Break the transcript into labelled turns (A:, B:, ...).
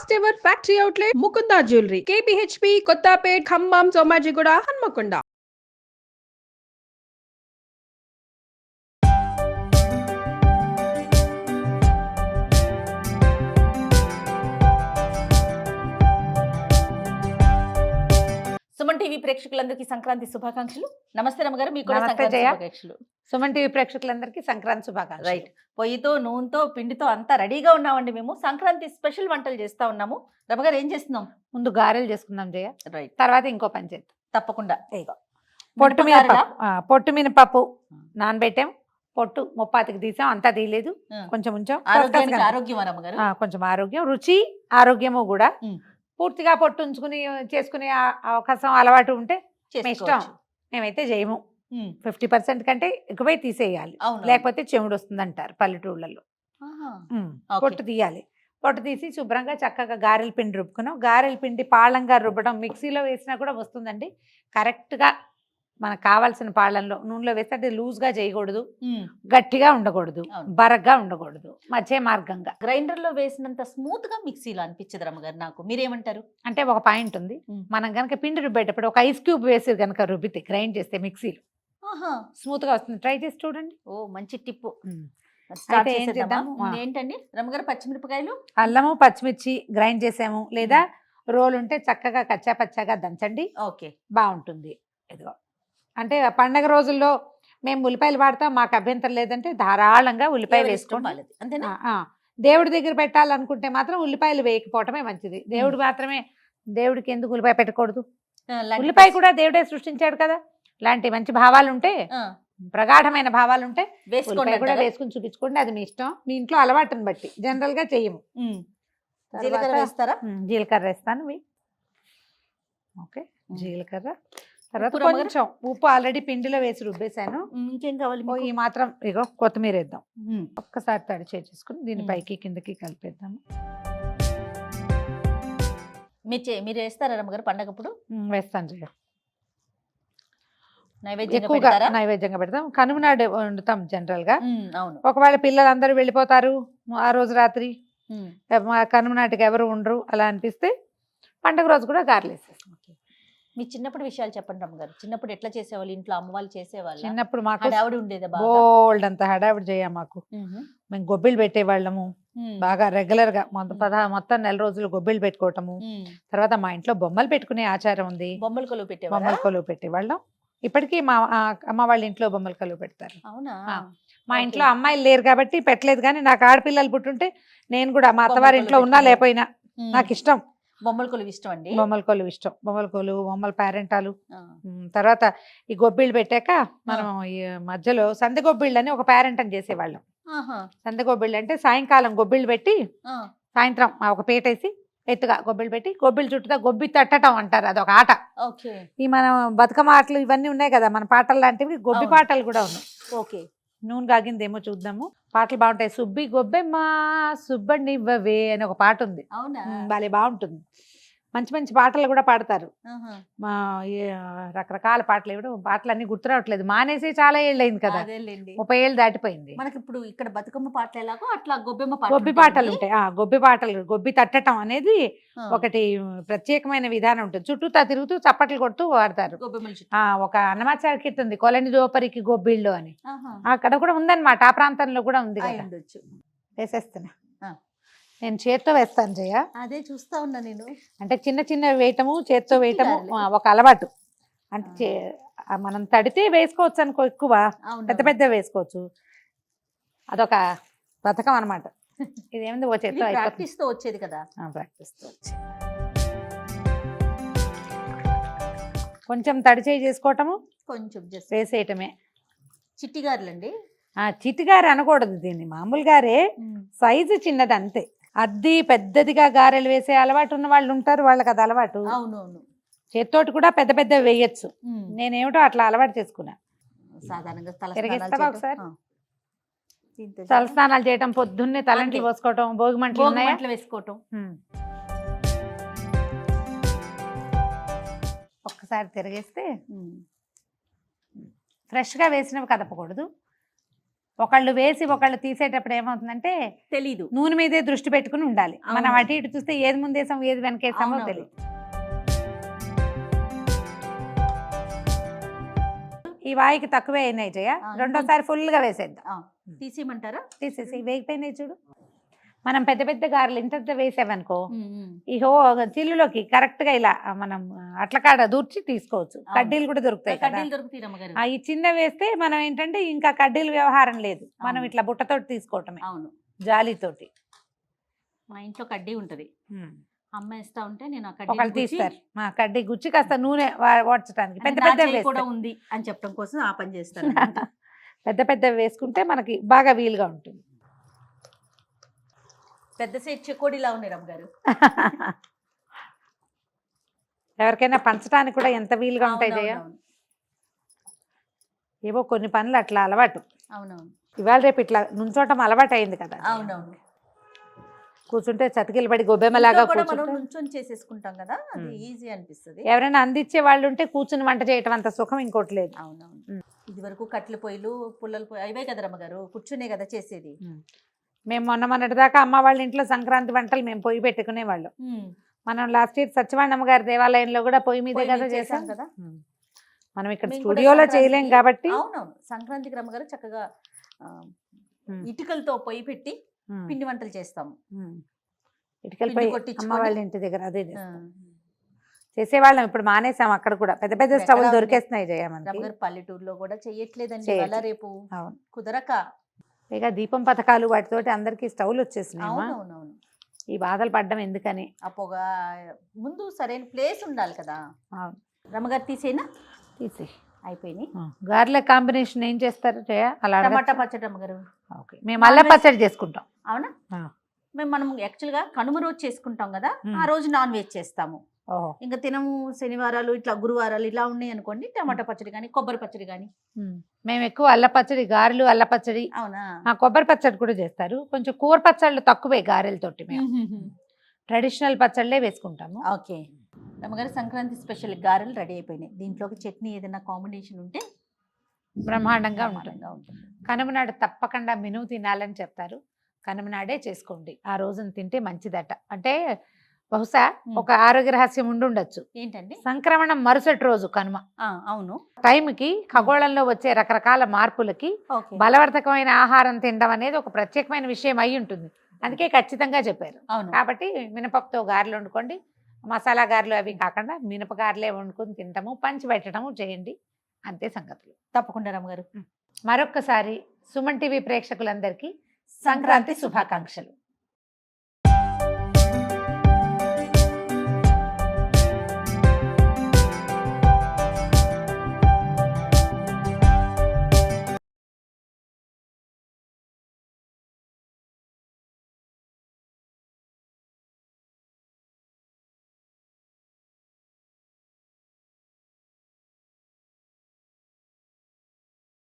A: First ever factory outlet Mukunda jewellery KPHP Kothapet Khammam Somajiguda Hanamkonda.
B: Suman TV ప్రేక్షకులందరికీ సంక్రాంతి శుభాకాంక్షలు. నమస్తే రమ్మగారు, మీకు కూడా
C: నమస్తే
B: సంక్రాంతి
C: జయ.
B: శుభాకాంక్షలు.
C: సుమన్ టీవీ ప్రేక్షకులందరికీ సంక్రాంతి శుభాకాంక్షలు.
B: రైట్, పొయ్యితో నూనెతో పిండితో అంతా రెడీగా ఉన్నామండి. మేము సంక్రాంతి స్పెషల్ వంటలు చేస్తా ఉన్నాము. రమ్మగారు ఏం చేస్తున్నాం?
C: ముందు గారెలు చేసుకుందాం జయ,
B: రైట్,
C: తర్వాత ఇంకో పని చేద్దాం.
B: తప్పకుండా.
C: పొట్టు
B: మినపగారెలా?
C: పొట్టు మినపప్పు నానబెట్టాం, పొట్టు ముప్పాతికి తీసాం, అంతా తీయలేదు, కొంచెం ఉంచాం.
B: ఆరోగ్యానికి ఆరోగ్యం రమ్మగారు.
C: కొంచెం ఆరోగ్యం, రుచి ఆరోగ్యము కూడా. పూర్తిగా పొట్టు ఉంచుకుని చేసుకునే అవకాశం అలవాటు ఉంటే మీ ఇష్టం. మేమైతే చేయము. 50% కంటే ఎక్కువై తీసేయాలి, లేకపోతే చెముడు వస్తుంది అంటారు పల్లెటూళ్ళలో. పొట్టు తీయాలి. పొట్టు తీసి శుభ్రంగా చక్కగా గారెల పిండి రుబ్బుకున్నాం. గారెల పిండి పాళంగా రుబ్బడం, మిక్సీలో వేసినా కూడా వస్తుందండి. కరెక్ట్గా మనకు కావాల్సిన పాళంలో నూనెలో వేస్తే అంటే లూజ్గా చేయకూడదు, గట్టిగా ఉండకూడదు, బరగ్గా ఉండకూడదు, మధ్య మార్గంగా.
B: గ్రైండర్ లో వేసినంత స్మూత్ గా మిక్సీలో అనిపించదు రమ్మగారు నాకు. మీరేమంటారు?
C: అంటే ఒక పాయింట్ ఉంది, మనం కనుక పిండి రుబ్బేటప్పుడు ఒక ఐస్ క్యూబ్ వేసి కనుక రుబ్బితే గ్రైండ్ చేస్తే మిక్సీలో స్మూత్ గా వస్తుంది. ట్రై చేసి చూడండి.
B: ఓ మంచి టిప్.
C: అయితే
B: ఏంటండి రమ్మగారు? పచ్చిమిరపకాయలు,
C: అల్లము, పచ్చిమిర్చి గ్రైండ్ చేసాము, లేదా రోల్ ఉంటే చక్కగా కచ్చా పచ్చాగా దంచండి.
B: ఓకే,
C: బాగుంటుంది. ఇదిగో అంటే పండగ రోజుల్లో మేము ఉల్లిపాయలు వాడతాం, మాకు అభ్యంతరం లేదంటే ధారాళంగా ఉల్లిపాయ వేసుకోవాలి.
B: అంతేనా?
C: దేవుడి దగ్గర పెట్టాలనుకుంటే మాత్రం ఉల్లిపాయలు వేయకపోవటమే మంచిది. దేవుడు మాత్రమే, దేవుడికి ఎందుకు ఉల్లిపాయ పెట్టకూడదు? ఉల్లిపాయ కూడా దేవుడే సృష్టించాడు కదా. ఇలాంటి మంచి భావాలు ఉంటే, ప్రగాఢమైన భావాలు ఉంటే ఉల్లిపాయ కూడా వేసుకుని చూపించుకోండి. అది మీ ఇష్టం, మీ ఇంట్లో అలవాటుని బట్టి. జనరల్ గా చెయ్యము.
B: జీలకర్ర వేస్తారా?
C: జీలకర్ర వేస్తాను. ఓకే, జీలకర్ర. తర్వాత కొంచెం ఉప్పు ఆల్రెడీ పిండిలో వేసి రుబ్బేశాను.
B: ఇంకేం కావాలి?
C: ఈ మాత్రం. ఇగో కొత్తిమీర వేద్దాం. ఒక్కసారి తడి చేసుకుని దీని పైకి కిందకి కలిపేద్దాము.
B: మీరు వేస్తారా రమ్మగారు పండగప్పుడు?
C: వేస్తాను జయ.
B: ఎక్కువగా
C: నైవేద్యంగా పెడతాం. కనుమ నాడు వండుతాం జనరల్ గా.
B: అవును.
C: ఒకవేళ పిల్లలందరూ వెళ్ళిపోతారు ఆ రోజు రాత్రి, కనుమ నాటికి ఎవరు ఉండరు అలా అనిపిస్తే పండగ రోజు కూడా గారెలు వేసేస్తాం.
B: మీ చిన్నప్పుడు విషయాలు చెప్పండి రమ్మగారు. చిన్నప్పుడు ఎట్లా చేసేవాళ్ళు? ఇంట్లో అమ్మ వాళ్ళు చేసేవాళ్ళు?
C: చిన్నప్పుడు మాకు
B: హడావిడి ఉండేది,
C: బోల్డ్ అంత హడావిడి చేయ. మాకు మేము గొబ్బిళ్ళు పెట్టేవాళ్ళము బాగా రెగ్యులర్ గా. మొత్తం నెల రోజులు గొబ్బిళ్ళు పెట్టుకోవటము. తర్వాత మా ఇంట్లో బొమ్మలు పెట్టుకునే ఆచారం ఉంది.
B: బొమ్మల కొలువు
C: బొమ్మల కొలువు పెట్టేవాళ్ళం. ఇప్పటికీ మా అమ్మ వాళ్ళ ఇంట్లో బొమ్మల కొలువు పెడతారు.
B: అవునా?
C: మా ఇంట్లో అమ్మాయిలు లేరు కాబట్టి పెట్టలేదు, కానీ నాకు ఆడపిల్లలు పుట్టుంటే నేను కూడా మా అత్తవారి ఇంట్లో ఉన్నా లేకపోయినా నాకు ఇష్టం.
B: బొమ్మల కొలువు ఇష్టం అండి.
C: బొమ్మల కొలువు ఇష్టం. బొమ్మల కొలువు, బొమ్మల పేరెంటాలు. తర్వాత ఈ గొబ్బిళ్ళు పెట్టాక మనం ఈ మధ్యలో సందె గొబ్బిళ్ళు అని ఒక పేరెంటం చేసేవాళ్ళం. సందె గొబ్బిళ్ళు అంటే సాయంకాలం గొబ్బిళ్ళు పెట్టి సాయంత్రం ఒక పేటేసి ఎత్తుగా గొబ్బిళ్ళు పెట్టి గొబ్బిళ్ళు చుట్టూ గొబ్బి తట్టడం అంటారు, అదొక ఆట. ఈ మన బతుకమ్మ ఆటలు ఇవన్నీ ఉన్నాయి కదా, మన పాటలు లాంటివి గొబ్బి పాటలు కూడా ఉన్నాయి.
B: ఓకే,
C: నూనె కాగిందేమో చూద్దాము. పాటలు బాగుంటాయి. సుబ్బి గొబ్బెమ్మ సుబ్బనివ్వవే అని ఒక పాట ఉంది. భలే బాగుంటుంది. మంచి మంచి పాటలు కూడా పాడతారు. మా రకరకాల పాటలు ఇవ్వడం, పాటలు అన్ని గుర్తు రావట్లేదు. మానేసి చాలా ఏళ్ళు అయింది కదా, 30 ఏళ్ళు దాటిపోయింది.
B: మనకి ఇప్పుడు ఇక్కడ బతుకమ్మ పాటలు ఎలాగో అట్లా గొబ్బెమ్మ
C: గొబ్బి పాటలు ఉంటాయి. గొబ్బి పాటలు, గొబ్బి తట్టడం అనేది ఒకటి ప్రత్యేకమైన విధానం ఉంటుంది. చుట్టూ తిరుగుతూ చప్పట్లు కొడుతూ వాడతారు. ఒక అన్నమాచార కీర్తి ఉంది, కొలని దోపరికి గొబ్బిళ్ళు అని. అక్కడ కూడా ఉందన్నమాట, ఆ ప్రాంతంలో కూడా ఉంది. వేసేస్తున్నా. నేను చేత్తో వేస్తాను జయ.
B: అదే చూస్తా ఉన్నా నేను.
C: అంటే చిన్న చిన్న వేయటము, చేత్తో వేయటము ఒక అలవాటు. అంటే మనం తడితే వేసుకోవచ్చు అనుకో, ఎక్కువ పెద్ద పెద్ద వేసుకోవచ్చు. అదొక పథకం అనమాట. ఇదేమింది ఓ చేత్తో
B: ప్రాక్టీస్ తో వచ్చేది కదా.
C: ప్రాక్టీస్ తో వచ్చేది. కొంచెం తడి చేయి చేసుకోవటము, కొంచెం వేసేయటమే.
B: చిట్టిగారులండి.
C: చిట్టిగారు అనకూడదు దీన్ని, మామూలు గారే, సైజు చిన్నది అంతే. అద్ది పెద్దదిగా గారెలు వేసే అలవాటు ఉన్న వాళ్ళు ఉంటారు, వాళ్ళకి అది అలవాటు.
B: అవునవును.
C: చేత్తోటి కూడా పెద్ద పెద్ద వేయచ్చు. నేనేమిటో అట్లా అలవాటు చేసుకున్నా.
B: సాధారణంగా
C: ఒకసారి తల స్నానాలు చేయటం, పొద్దున్నే తలంటి పోసుకోవటం, భోగి మంటలు
B: వేసుకోవటం.
C: ఒక్కసారి తిరిగేస్తే ఫ్రెష్గా వేసినవి కదపకూడదు. ఒకళ్ళు వేసి ఒకళ్ళు తీసేటప్పుడు ఏమవుతుందంటే
B: తెలీదు.
C: నూనె మీదే దృష్టి పెట్టుకుని ఉండాలి. మనం
B: అవును.
C: అటు ఇటు చూస్తే ఏది ముందేసాం ఏది వెనకేసామో
B: అవునవును.
C: తెలియదు. ఈ వాయికి తక్కువే అయినాయి జయ, రెండోసారి ఫుల్ గా వేసేద్దాం.
B: తీసేయమంటారా?
C: తీసేసి వేగిపోయినాయి చూడు. మనం పెద్ద పెద్ద గారెలు ఇంత వేసామనుకో ఈ చిల్లులోకి కరెక్ట్ గా ఇలా మనం అట్లకాడ దూర్చి తీసుకోవచ్చు. కడ్డీలు కూడా దొరుకుతాయి కదా.
B: కడ్డీలు దొరుకుతాయి రమ్మగారు.
C: ఈ చిన్న వేస్తే మనం ఏంటంటే ఇంకా కడ్డీలు వ్యవహారం లేదు, మనం
B: అవును.
C: ఇట్లా బుట్టతోటి తీసుకోవటమే,
B: అవును.
C: జాలీతోటి.
B: మా ఇంట్లో కడ్డీ ఉంటది, అమ్మ ఇస్తా ఉంటే నేను ఆ
C: ఒకళ్ళు
B: కడ్డీ
C: తీస్తారు, మా కడ్డీ గుచ్చి కాస్త నూనె వాడ్చడానికి పెద్ద పెద్ద
B: కూడా ఉంది అని చెప్పడం కోసం ఆ పని చేస్తారు.
C: పెద్ద పెద్ద వేసుకుంటే మనకి బాగా వీలుగా ఉంటుంది.
B: పెద్ద సైజ్ చెకోడీలా ఉన్నాయి రమ్మగారు.
C: ఎవరికైనా పంచడానికి కూడా ఎంత వీలుగా ఉంటాయి జయ.
B: అవునవును.
C: ఏవో కొన్ని పనులు అట్లా అలవాటు.
B: అవునవును.
C: ఇవాళ రేపు ఇట్లా నుంచోటం అలవాటు అయింది కదా.
B: అవునవును.
C: కూర్చుంటే చతికిలు పడి గొబ్బెమ్మలాగా
B: ఇంట్లో కూడా మనం
C: కూర్చుంటే
B: నుంచొని చేసేసుకుంటాం కదా, అది ఈజీ అనిపిస్తుంది.
C: ఎవరైనా అందించే వాళ్ళు ఉంటే కూర్చుని వంట చేయటం అంత సుఖం ఇంకోటి లేదు.
B: అవునవును. ఇది వరకు కట్టెల పొయ్యిలు పుల్లల పొయ్యి అవే కదా రమ్మగారు, కూర్చునే కదా చేసేది.
C: మేము మొన్నటి దాకా అమ్మ వాళ్ళ ఇంట్లో సంక్రాంతి వంటలు మేము పొయ్యి పెట్టుకునేవాళ్ళం. మనం లాస్ట్ ఇయర్ సత్యవాణమ్మ గారి దేవాలయంలో కూడా పొయ్యి మీదే
B: పొయ్యి
C: కదా
B: మీద చేసాం
C: చేసాం
B: కదా.
C: మనం ఇక్కడ
B: మేము కూడా
C: స్టూడియోలో
B: సంక్రాంతికి-
C: చేయలేం కాబట్టి.
B: అవునవును. సంక్రాంతికి రమ్మగారు చక్కగా ఇటుకలతో పొయ్యి పెట్టి పిండి వంటలు చేస్తాము.
C: ఇటుకల
B: పిండి
C: పొయ్యి
B: కొట్టించుకొని-
C: అమ్మ వాళ్ళ ఇంటి దగ్గర అదే
B: ఆ,
C: చేస్తాం. చేసేవాళ్ళం, ఇప్పుడు మానేసాం. అక్కడ కూడా పెద్ద పెద్ద
B: ఇప్పుడు
C: స్టవ్లు
B: ఎక్కడ
C: దొరికేస్తున్నాయి జయ మనకి.
B: రమ్మగారు పల్లెటూరులో కూడా చెయ్యట్లేదండి
C: చేయట్లేదు.
B: అలా రేపు
C: అవును.
B: కుదరక.
C: పైగా దీపం పథకాలు వాటితోటి అందరికీ స్టవ్లు వచ్చేసినాయి.
B: అవునవునవును.
C: ఈ బాధలు పడ్డం ఎందుకని.
B: ఆ పొగ ముందు సరైన ప్లేస్ ఉండాలి కదా.
C: అవును.
B: రమ్మగారు తీసేనా
C: తీసి
B: అయిపోయినాయి.
C: గార్ల కాంబినేషన్ ఏం చేస్తారు జయ అలా అడగచ్చా?
B: టమాటా పచ్చడి రమ్మగారు.
C: ఓకే, మేము అల్ల పచ్చడి చేసుకుంటాం.
B: అవునా?
C: ఆ.
B: మనం యాక్చువల్ గా కనుమ రోజు చేసుకుంటాం కదా, ఆ రోజు నాన్ వెజ్ చేస్తాము.
C: ఓహో.
B: ఇంకా తినము శనివారాలు ఇట్లా గురువారాలు ఇలా ఉన్నాయి అనుకోండి, టమాటా పచ్చడి కానీ కొబ్బరి పచ్చడి కానీ.
C: మేము ఎక్కువ అల్ల పచ్చడి, గారెలు అల్ల పచ్చడి,
B: అవునా?
C: కొబ్బరి పచ్చడి కూడా చేస్తారు. కొంచెం కూర పచ్చళ్ళు తక్కువే గారెలతోటి. మేము ట్రెడిషనల్ పచ్చళ్ళే వేసుకుంటాము.
B: ఓకే. రమ్మగారు సంక్రాంతి స్పెషల్ గారెలు రెడీ అయిపోయినాయి. దీంట్లోకి చట్నీ ఏదైనా కాంబినేషన్ ఉంటే
C: బ్రహ్మాండంగా ఉంటుంది.
B: బ్రహ్మాండంగా ఉంటుంది.
C: కనుమ నాడు తప్పకుండా మినుము తినాలని చెప్తారు. కనుమ నాడే చేసుకోండి, ఆ రోజున తింటే మంచిదట. అంటే బహుశా ఒక ఆరోగ్య రహస్యం ఉండుండొచ్చు.
B: ఏంటండి?
C: సంక్రమణం మరుసటి రోజు కనుమ
B: అవును.
C: టైంకి ఖగోళంలో వచ్చే రకరకాల మార్పులకి
B: ఓకే.
C: బలవర్ధకమైన ఆహారం తినడం అనేది ఒక ప్రత్యేకమైన విషయం అయి ఉంటుంది. అందుకే ఖచ్చితంగా చెప్పారు.
B: అవును.
C: కాబట్టి మినపప్పుతో గారెలు వండుకోండి, మసాలా గారెలు అవి కాకుండా మినపగారెలే వండుకొని తింటాము, పంచి పెట్టడము చేయండి, అంతే సంగతులు.
B: తప్పకుండా రమ్మగారు.
C: మరొక్కసారి సుమన్ టీవీ ప్రేక్షకులందరికీ సంక్రాంతి శుభాకాంక్షలు.